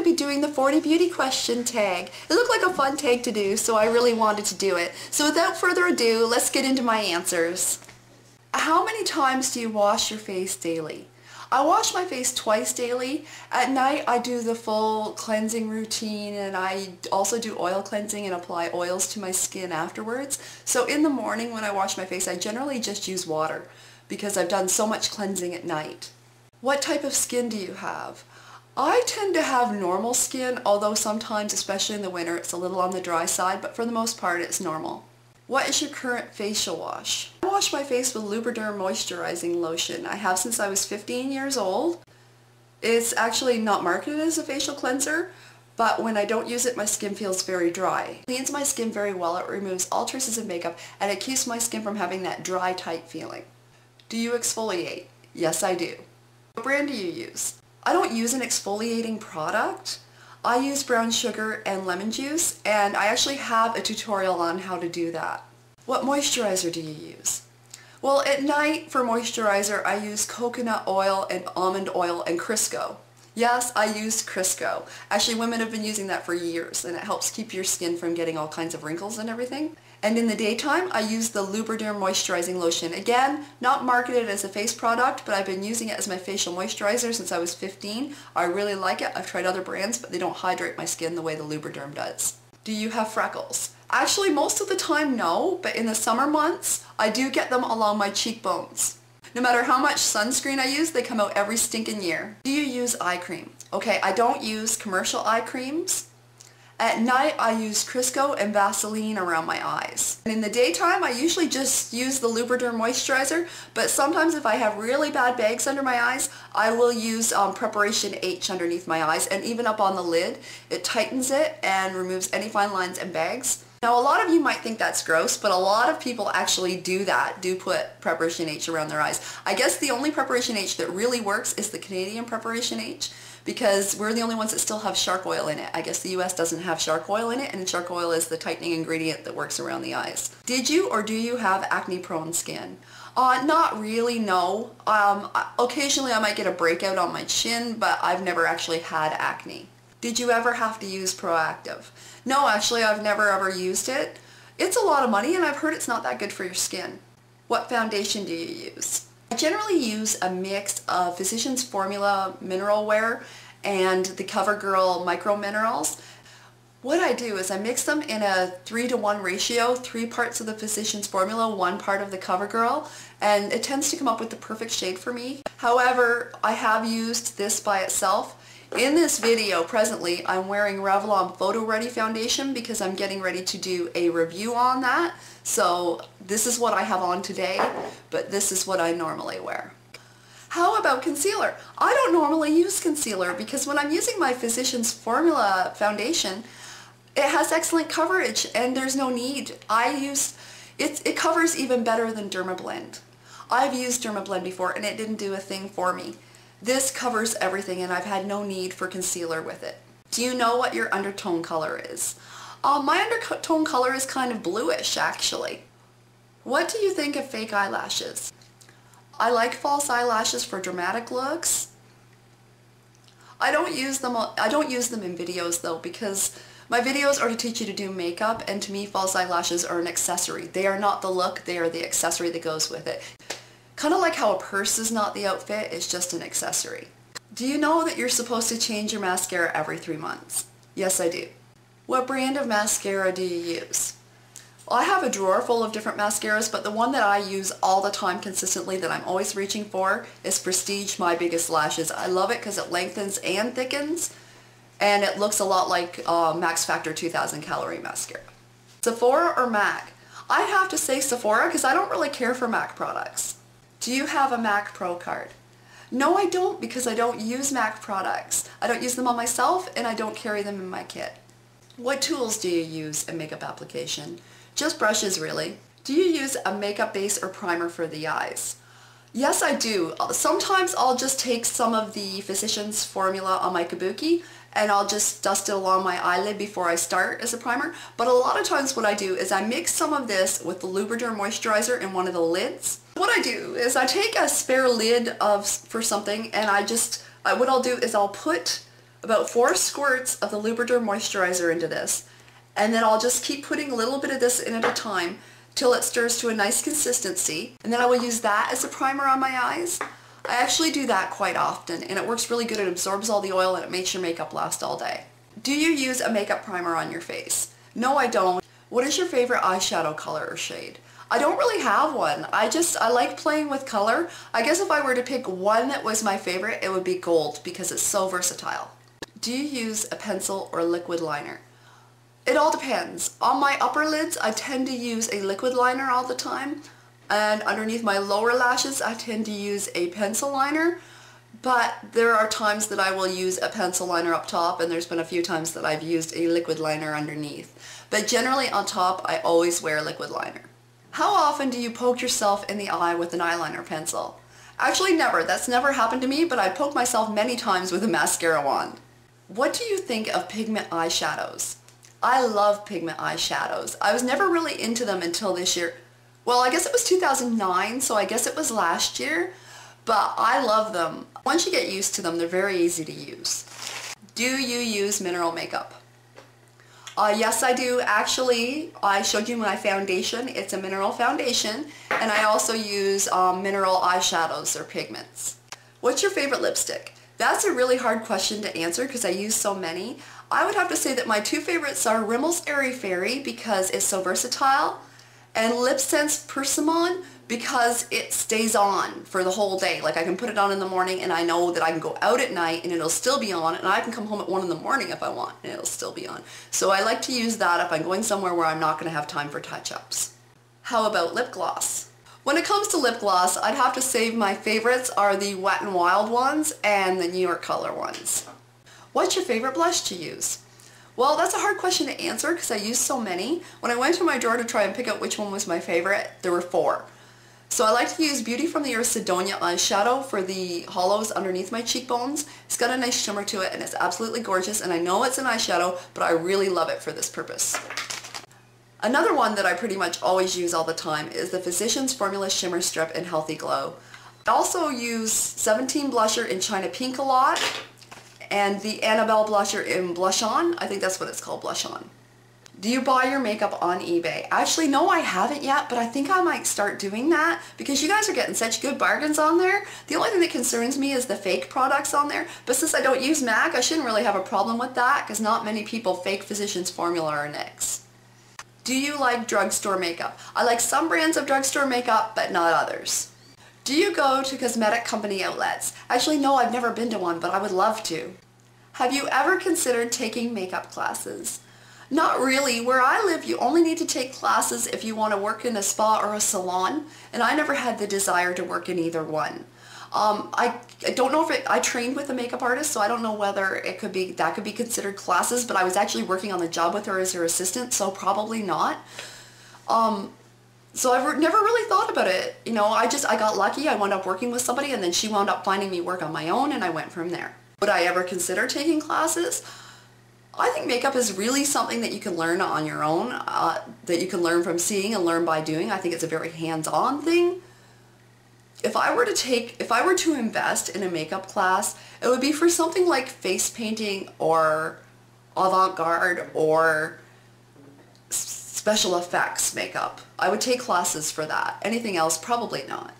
be doing the 40 beauty question tag. It looked like a fun tag to do, so I really wanted to do it. So without further ado, let's get into my answers. How many times do you wash your face daily? I wash my face twice daily. At night I do the full cleansing routine, and I also do oil cleansing and apply oils to my skin afterwards. So in the morning when I wash my face, I generally just use water because I've done so much cleansing at night. What type of skin do you have? I tend to have normal skin, although sometimes, especially in the winter, it's a little on the dry side, but for the most part it's normal. What is your current facial wash? I wash my face with Lubriderm moisturizing lotion. I have since I was 15 years old. It's actually not marketed as a facial cleanser, but when I don't use it, my skin feels very dry. It cleans my skin very well, it removes all traces of makeup, and it keeps my skin from having that dry, tight feeling. Do you exfoliate? Yes, I do. What brand do you use? I don't use an exfoliating product. I use brown sugar and lemon juice, and I actually have a tutorial on how to do that. What moisturizer do you use? Well, at night for moisturizer I use coconut oil and almond oil and Crisco. Yes, I use Crisco. Actually, women have been using that for years, and it helps keep your skin from getting all kinds of wrinkles and everything. And in the daytime, I use the Lubriderm moisturizing lotion. Again, not marketed as a face product, but I've been using it as my facial moisturizer since I was 15. I really like it. I've tried other brands, but they don't hydrate my skin the way the Lubriderm does. Do you have freckles? Actually, most of the time, no, but in the summer months, I do get them along my cheekbones. No matter how much sunscreen I use, they come out every stinking year. Do you use eye cream? Okay, I don't use commercial eye creams. At night I use Crisco and Vaseline around my eyes. And in the daytime I usually just use the Lubriderm moisturizer, but sometimes if I have really bad bags under my eyes, I will use Preparation H underneath my eyes, and even up on the lid. It tightens it and removes any fine lines and bags. Now, a lot of you might think that's gross, but a lot of people actually do put Preparation H around their eyes. I guess the only Preparation H that really works is the Canadian Preparation H, because we're the only ones that still have shark oil in it. I guess the US doesn't have shark oil in it, and shark oil is the tightening ingredient that works around the eyes. Did you or do you have acne-prone skin? Not really, no. Occasionally I might get a breakout on my chin, but I've never actually had acne. Did you ever have to use Proactive? No, actually I've never ever used it. It's a lot of money, and I've heard it's not that good for your skin. What foundation do you use? I generally use a mix of Physicians Formula Mineral Wear and the CoverGirl Micro Minerals. What I do is I mix them in a 3-to-1 ratio, 3 parts of the Physicians Formula, 1 part of the CoverGirl, and it tends to come up with the perfect shade for me. However, I have used this by itself. In this video presently, I'm wearing Revlon Photo Ready Foundation because I'm getting ready to do a review on that. So this is what I have on today, but this is what I normally wear. How about concealer? I don't normally use concealer because when I'm using my Physicians Formula foundation, it has excellent coverage and there's no need. It covers even better than Dermablend. I've used Dermablend before and it didn't do a thing for me. This covers everything, and I've had no need for concealer with it. Do you know what your undertone color is? My undertone color is kind of bluish, actually. What do you think of fake eyelashes? I like false eyelashes for dramatic looks. I don't use them in videos though, because my videos are to teach you to do makeup, and to me false eyelashes are an accessory. They are not the look, they are the accessory that goes with it. Kind of like how a purse is not the outfit, it's just an accessory. Do you know that you're supposed to change your mascara every 3 months? Yes, I do. What brand of mascara do you use? Well, I have a drawer full of different mascaras, but the one that I use all the time consistently that I'm always reaching for is Prestige My Biggest Lashes. I love it because it lengthens and thickens, and it looks a lot like Max Factor 2000 Calorie Mascara. Sephora or MAC? I'd have to say Sephora because I don't really care for MAC products. Do you have a MAC Pro card? No, I don't, because I don't use MAC products. I don't use them on myself, and I don't carry them in my kit. What tools do you use in makeup application? Just brushes, really. Do you use a makeup base or primer for the eyes? Yes, I do. Sometimes I'll just take some of the Physicians Formula on my kabuki and I'll just dust it along my eyelid before I start as a primer. But a lot of times what I do is I mix some of this with the Lubriderm moisturizer in one of the lids. What I do is I take a spare lid for something, and what I'll do is I'll put about 4 squirts of the Lubriderm moisturizer into this, and then I'll just keep putting a little bit of this in at a time till it stirs to a nice consistency, and then I will use that as a primer on my eyes. I actually do that quite often, and it works really good. It absorbs all the oil and it makes your makeup last all day. Do you use a makeup primer on your face? No, I don't. What is your favorite eyeshadow color or shade? I don't really have one. I like playing with color. I guess if I were to pick one that was my favorite, it would be gold because it's so versatile. Do you use a pencil or liquid liner? It all depends. On my upper lids, I tend to use a liquid liner all the time, and underneath my lower lashes, I tend to use a pencil liner, but there are times that I will use a pencil liner up top, and there's been a few times that I've used a liquid liner underneath. But generally on top, I always wear a liquid liner. How often do you poke yourself in the eye with an eyeliner pencil? Actually never. That's never happened to me, but I poke myself many times with a mascara wand. What do you think of pigment eyeshadows? I love pigment eyeshadows. I was never really into them until this year. Well, I guess it was 2009, so I guess it was last year, but I love them. Once you get used to them, they're very easy to use. Do you use mineral makeup? Yes, I do. Actually, I showed you my foundation. It's a mineral foundation, and I also use mineral eyeshadows or pigments. What's your favorite lipstick? That's a really hard question to answer because I use so many. I would have to say that my 2 favorites are Rimmel's Airy Fairy because it's so versatile, and Lip Sense Persimmon because it stays on for the whole day. Like I can put it on in the morning and I know that I can go out at night and it'll still be on, and I can come home at 1 in the morning if I want and it'll still be on. So I like to use that if I'm going somewhere where I'm not going to have time for touch-ups. How about lip gloss? When it comes to lip gloss, I'd have to say my favorites are the Wet n Wild ones and the New York Color ones. What's your favorite blush to use? Well, that's a hard question to answer because I use so many. When I went to my drawer to try and pick out which one was my favorite, there were 4. So I like to use Beauty from the Earth Sidonia eyeshadow for the hollows underneath my cheekbones. It's got a nice shimmer to it and it's absolutely gorgeous, and I know it's an eyeshadow, but I really love it for this purpose. Another one that I pretty much always use all the time is the Physicians Formula Shimmer Strip in Healthy Glow. I also use 17 blusher in China Pink a lot, and the Annabelle blusher in Blush On. I think that's what it's called, Blush On. Do you buy your makeup on eBay? Actually, no, I haven't yet, but I think I might start doing that because you guys are getting such good bargains on there. The only thing that concerns me is the fake products on there, but since I don't use MAC, I shouldn't really have a problem with that because not many people fake Physicians Formula or NYX. Do you like drugstore makeup? I like some brands of drugstore makeup, but not others. Do you go to cosmetic company outlets? Actually, no, I've never been to one, but I would love to. Have you ever considered taking makeup classes? Not really. Where I live, you only need to take classes if you want to work in a spa or a salon, and I never had the desire to work in either one. I don't know if I trained with a makeup artist, so I don't know whether that could be considered classes, but I was actually working on the job with her as her assistant, so probably not. So I've never really thought about it. You know, I got lucky. I wound up working with somebody, and then she wound up finding me work on my own, and I went from there. Would I ever consider taking classes? I think makeup is really something that you can learn on your own, that you can learn from seeing and learn by doing. I think it's a very hands-on thing. If I were to invest in a makeup class, it would be for something like face painting or avant-garde or special effects makeup. I would take classes for that. Anything else, probably not.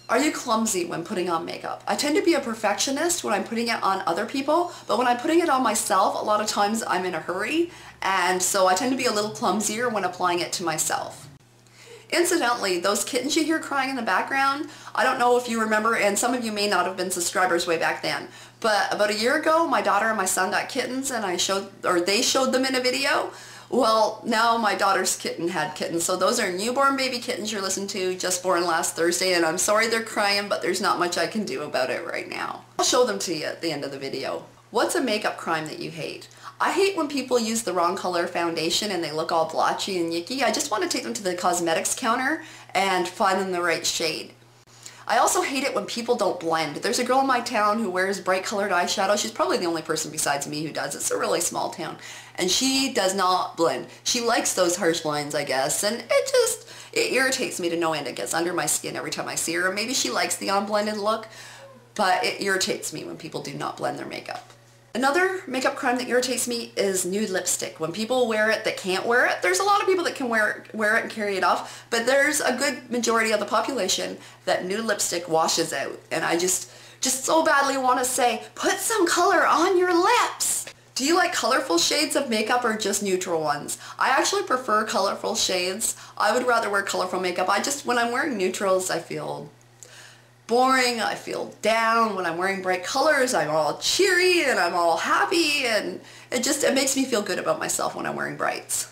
Are you clumsy when putting on makeup? I tend to be a perfectionist when I'm putting it on other people, but when I'm putting it on myself, a lot of times I'm in a hurry, and so I tend to be a little clumsier when applying it to myself. Incidentally, those kittens you hear crying in the background, I don't know if you remember, and some of you may not have been subscribers way back then, but about a year ago, my daughter and my son got kittens, and they showed them in a video. Well, now my daughter's kitten had kittens, so those are newborn baby kittens you're listening to, just born last Thursday, and I'm sorry they're crying, but there's not much I can do about it right now. I'll show them to you at the end of the video. What's a makeup crime that you hate? I hate when people use the wrong color foundation and they look all blotchy and yicky. I just want to take them to the cosmetics counter and find them the right shade. I also hate it when people don't blend. There's a girl in my town who wears bright colored eyeshadow. She's probably the only person besides me who does. It's a really small town. And she does not blend. She likes those harsh lines, I guess. And it irritates me to no end. It gets under my skin every time I see her. Maybe she likes the unblended look, but it irritates me when people do not blend their makeup. Another makeup crime that irritates me is nude lipstick. When people wear it that can't wear it, there's a lot of people that can wear it and carry it off, but there's a good majority of the population that nude lipstick washes out. And I just so badly want to say, put some color on your lips! Do you like colorful shades of makeup or just neutral ones? I actually prefer colorful shades. I would rather wear colorful makeup. when I'm wearing neutrals, I feel boring, I feel down. When I'm wearing bright colors, I'm all cheery and I'm all happy, and it makes me feel good about myself when I'm wearing brights.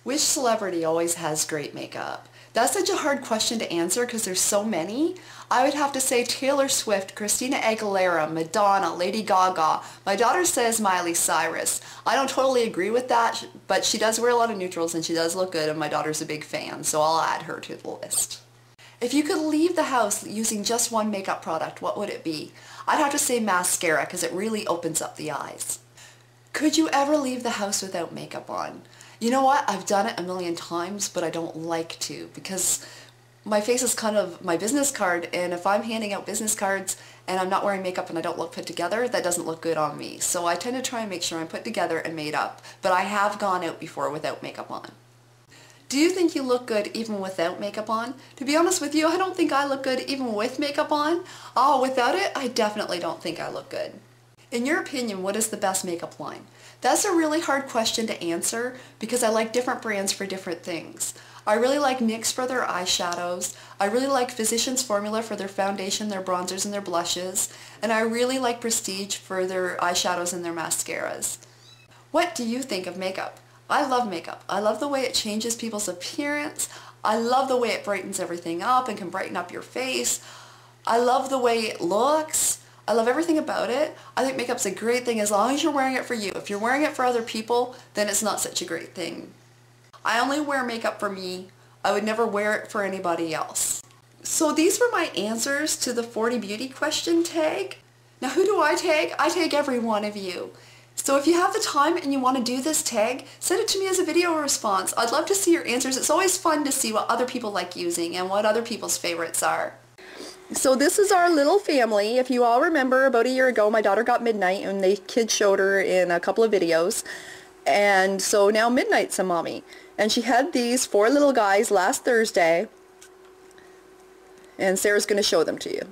Which celebrity always has great makeup? That's such a hard question to answer because there's so many. I would have to say Taylor Swift, Christina Aguilera, Madonna, Lady Gaga. My daughter says Miley Cyrus. I don't totally agree with that, but she does wear a lot of neutrals and she does look good, and my daughter's a big fan, so I'll add her to the list. If you could leave the house using just one makeup product, what would it be? I'd have to say mascara because it really opens up the eyes. Could you ever leave the house without makeup on? You know what? I've done it a million times, but I don't like to because my face is kind of my business card, and if I'm handing out business cards and I'm not wearing makeup and I don't look put together, that doesn't look good on me. So I tend to try and make sure I'm put together and made up, but I have gone out before without makeup on. Do you think you look good even without makeup on? To be honest with you, I don't think I look good even with makeup on. Oh, without it, I definitely don't think I look good. In your opinion, what is the best makeup line? That's a really hard question to answer because I like different brands for different things. I really like NYX for their eyeshadows. I really like Physicians Formula for their foundation, their bronzers, and their blushes. And I really like Prestige for their eyeshadows and their mascaras. What do you think of makeup? I love makeup. I love the way it changes people's appearance. I love the way it brightens everything up and can brighten up your face. I love the way it looks. I love everything about it. I think makeup's a great thing as long as you're wearing it for you. If you're wearing it for other people, then it's not such a great thing. I only wear makeup for me. I would never wear it for anybody else. So these were my answers to the 40 beauty question tag. Now who do I tag? I tag every one of you. So if you have the time and you want to do this tag, send it to me as a video response. I'd love to see your answers. It's always fun to see what other people like using and what other people's favorites are. So this is our little family. If you all remember, about a year ago my daughter got Midnight and the kids showed her in a couple of videos. And so now Midnight's a mommy. And she had these 4 little guys last Thursday. And Sarah's going to show them to you.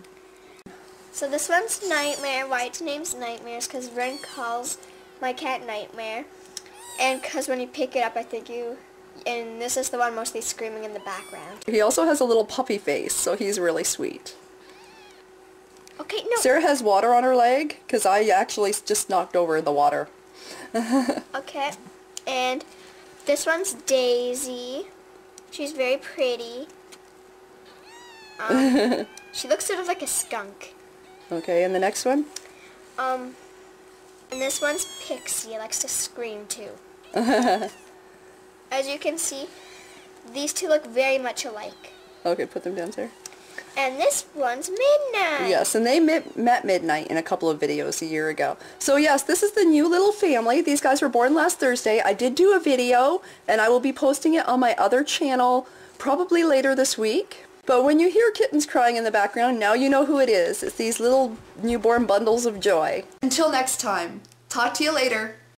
So this one's Nightmare. Why its name's Nightmares? Because Ren calls my cat Nightmare. And because when you pick it up, I think you... And this is the one mostly screaming in the background. He also has a little puppy face, so he's really sweet. Okay, no. Sarah has water on her leg, because I actually just knocked over the water. Okay. And this one's Daisy. She's very pretty. She looks sort of like a skunk. Okay, and the next one? And this one's Pixie. It likes to scream too. As you can see, these two look very much alike. Okay, put them down, Sarah. And this one's Midnight. Yes, and they met Midnight in a couple of videos a year ago. So yes, this is the new little family. These guys were born last Thursday. I did do a video, and I will be posting it on my other channel probably later this week. But when you hear kittens crying in the background, now you know who it is. It's these little newborn bundles of joy. Until next time, talk to you later.